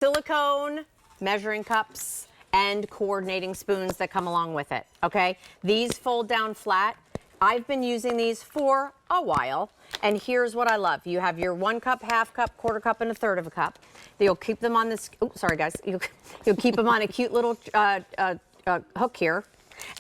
silicone measuring cups and coordinating spoons that come along with it, okay? These fold down flat. I've been using these for a while, and here's what I love. You have your 1 cup, half cup, quarter cup, and a third of a cup. You'll keep them on this, oh, sorry guys. You'll keep them on a cute little hook here.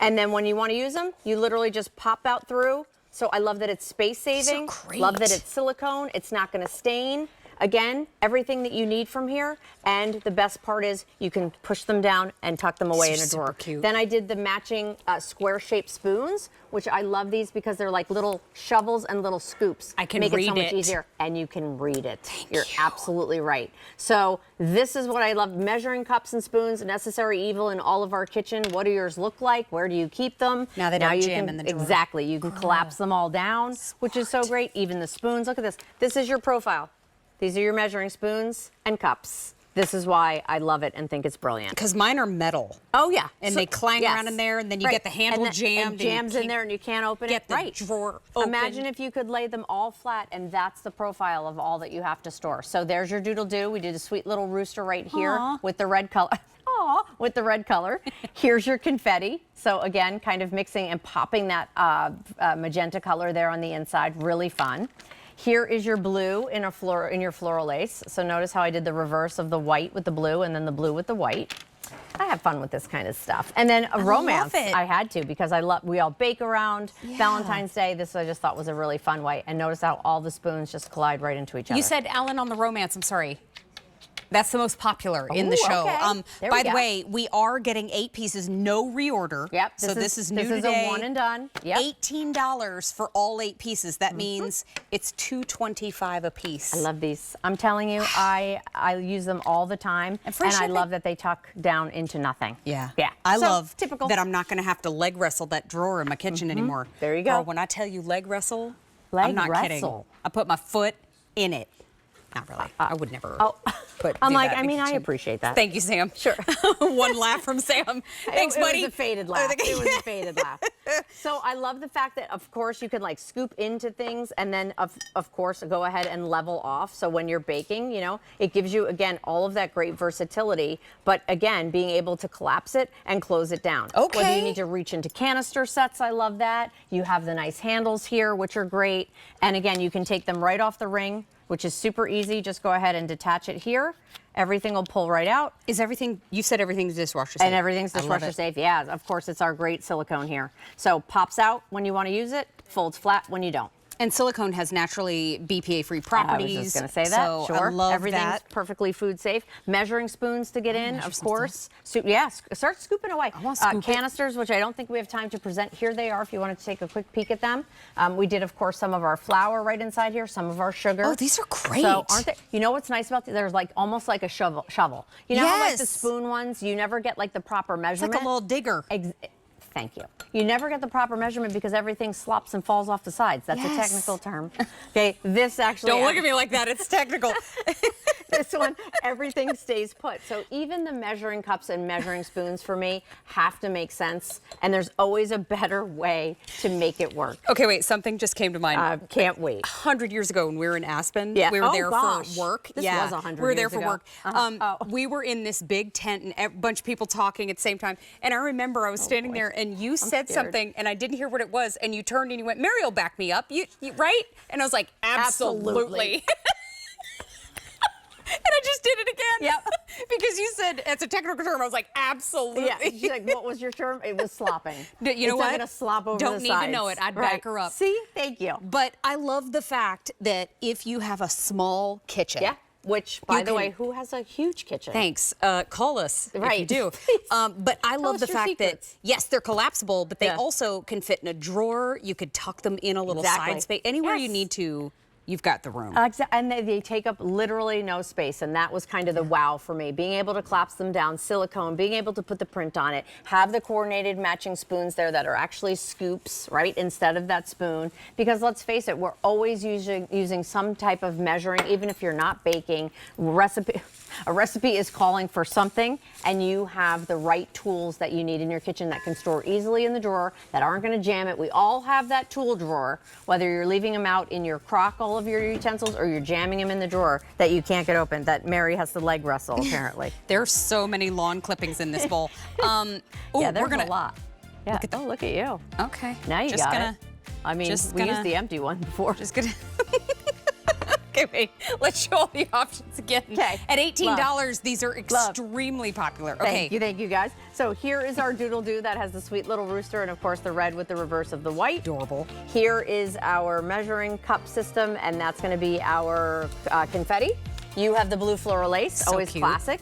And then when you want to use them, you literally just pop out through. So I love that it's space saving. So great. Love that it's silicone. It's not going to stain. Again, everything that you need from here, and the best part is you can push them down and tuck them away in a drawer. Cute. Then I did the matching square-shaped spoons, which I love these because they're like little shovels and little scoops. I can make read it so much easier, and you can read it. You're absolutely right. So this is what I love: measuring cups and spoons, necessary evil in all of our kitchen. What do yours look like? Where do you keep them? Now they don't jam in the drawer. Exactly. You can collapse them all down, which is so great. Even the spoons. Look at this. This is your profile. These are your measuring spoons and cups. This is why I love it and think it's brilliant. Because mine are metal. Oh, yeah. And they clang around in there, and then you get the handle jammed. And jams in there, and you can't open it. Get the drawer open. Imagine if you could lay them all flat, and that's the profile of all that you have to store. So there's your doodle-doo. We did a sweet little rooster right here with the red color. Aw, with the red color. Here's your confetti. So again, kind of mixing and popping that magenta color there on the inside. Really fun. Here is your blue in your floral lace. So notice how I did the reverse of the white with the blue and then the blue with the white. I have fun with this kind of stuff. And then a romance, I had to, because we all bake around Valentine's Day. This I just thought was a really fun way. And notice how all the spoons just collide right into each other. You said, Alan, on the romance, I'm sorry. That's the most popular in the show. Okay. By the way, we are getting 8 pieces, no reorder. Yep. So this is new today. This is a one and done. Yep. $18 for all 8 pieces. That means it's $2.25 a piece. I love these. I'm telling you, I use them all the time, and I love that they tuck down into nothing. Yeah. Yeah. I love that I'm not going to have to leg wrestle that drawer in my kitchen anymore. There you go. Girl, when I tell you leg wrestle, I'm not kidding. I put my foot in it. Not really. I would never. I'm like, I mean, I appreciate that. Thank you, Sam. Sure. One laugh from Sam. Thanks, buddy. It was a faded laugh. It was a faded laugh. So I love the fact that, of course, you can like scoop into things and then, of course, go ahead and level off. So when you're baking, you know, it gives you, again, all of that great versatility. But again, being able to collapse it and close it down. Okay. Whether you need to reach into canister sets, I love that. You have the nice handles here, which are great. And again, you can take them right off the ring, which is super easy. Just go ahead and detach it here. Everything will pull right out. Is everything, you said everything's dishwasher safe. And everything's dishwasher safe, yeah. Of course, it's our great silicone here. So pops out when you want to use it, folds flat when you don't. And silicone has naturally BPA-free properties. I was just going to say that, so sure. I love Everything's perfectly food safe. Measuring spoons to get in, of course. So, yeah, start scooping away. I want to scoop canisters, which I don't think we have time to present. Here they are if you want to take a quick peek at them. We did, of course, some of our flour right inside here, some of our sugar. Oh, these are great. So aren't they? You know what's nice about these? There's like almost like a shovel. You know how like the spoon ones, you never get like the proper measurement? It's like a little digger. Thank you. You never get the proper measurement because everything slops and falls off the sides. That's a technical term. Okay, this actually... Don't look at me like that. It's technical. This one, everything stays put. So even the measuring cups and measuring spoons for me have to make sense, and there's always a better way to make it work. Okay, wait, something just came to mind. Can't wait. 100 years ago when we were in Aspen, we were there for work. This was 100 years ago. We were there for work. We were in this big tent and a bunch of people talking at the same time, and I remember I was standing there and you said something and I didn't hear what it was, and you turned and you went, Mary will back me up, you right? And I was like, absolutely. And I just did it again. Yep. Because you said it's a technical term. I was like, absolutely. Yeah. She's like, what was your term? It was slopping. You know what? It's not going to slop over Don't the need sides. to know it. I'd back her up. See? Thank you. But I love the fact that if you have a small kitchen. Yeah. Which, by the way, who has a huge kitchen? Thanks. Call us if you do. But I love the fact that, yes, they're collapsible, but they also can fit in a drawer. You could tuck them in a little side space. Anywhere you need to, you've got the room. And they take up literally no space, and that was kind of the wow for me. Being able to collapse them down, silicone, being able to put the print on it, have the coordinated matching spoons there that are actually scoops, right, instead of that spoon. Because let's face it, we're always using some type of measuring, even if you're not baking. A recipe is calling for something, and you have the right tools that you need in your kitchen that can store easily in the drawer, that aren't going to jam it. We all have that tool drawer, whether you're leaving them out in your crock all of your utensils or you're jamming them in the drawer that you can't get open, that Mary has to leg wrestle, apparently. There's so many lawn clippings in this bowl. Yeah, there's a lot. Yeah. Look at look at you. Okay. Now you got it. I mean, we used the empty one before. Just gonna. Okay, wait. Let's show all the options again. Okay. At $18, these are extremely popular. Okay. Thank you guys. So here is our doodle-doo that has the sweet little rooster and of course the red with the reverse of the white. Adorable. Here is our measuring cup system and that's going to be our confetti. You have the blue floral lace, So always cute. classic.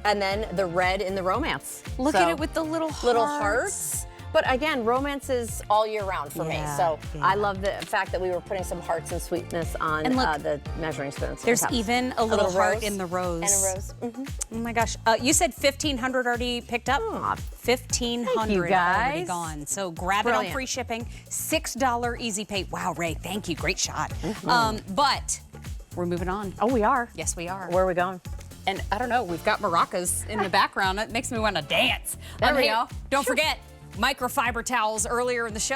And then the red in the romance. Look at it with the little hearts. But again, romance is all year round for me. So I love the fact that we were putting some hearts and sweetness on the measuring spoons. There's even a little heart rose in the rose. And a rose. Oh my gosh. You said 1,500 already picked up? 1,500 already guys. gone. So grab it on free shipping. $6 easy pay. Wow, Ray, thank you. Great shot. But we're moving on. Oh, we are? Yes, we are. Where are we going? And I don't know, we've got maracas in the background. It makes me want to dance. There we go. Don't forget, microfiber towels earlier in the show.